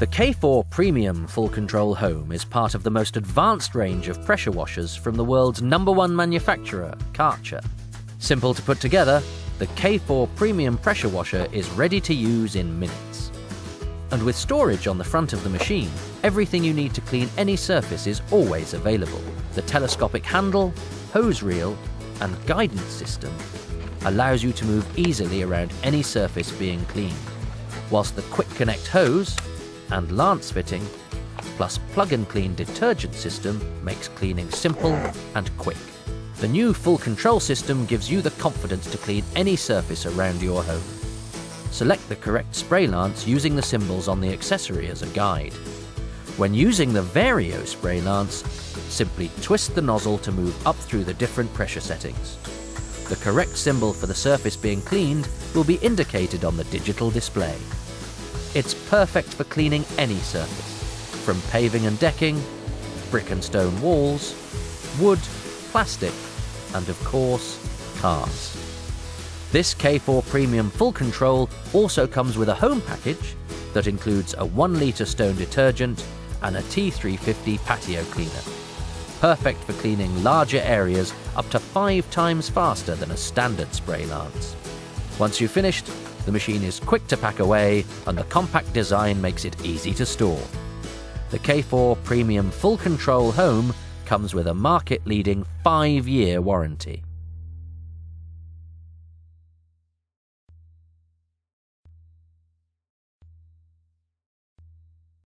The K4 Premium Full Control Home is part of the most advanced range of pressure washers from the world's #1 manufacturer, Karcher. Simple to put together, the K4 Premium Pressure Washer is ready to use in minutes. And with storage on the front of the machine, everything you need to clean any surface is always available. The telescopic handle, hose reel, and guidance system allows you to move easily around any surface being cleaned, whilst the Quick Connect hose and lance fitting, plus plug-and-clean detergent system makes cleaning simple and quick. The new full control system gives you the confidence to clean any surface around your home. Select the correct spray lance using the symbols on the accessory as a guide. When using the Vario spray lance, simply twist the nozzle to move up through the different pressure settings. The correct symbol for the surface being cleaned will be indicated on the digital display. It's perfect for cleaning any surface, from paving and decking, brick and stone walls, wood, plastic, and of course, cars. This K4 Premium Full Control also comes with a home package that includes a 1 litre stone detergent and a T350 patio cleaner. Perfect for cleaning larger areas up to 5 times faster than a standard spray lance. Once you've finished, the machine is quick to pack away and the compact design makes it easy to store. The K4 Premium Full Control Home comes with a market-leading 5-year warranty.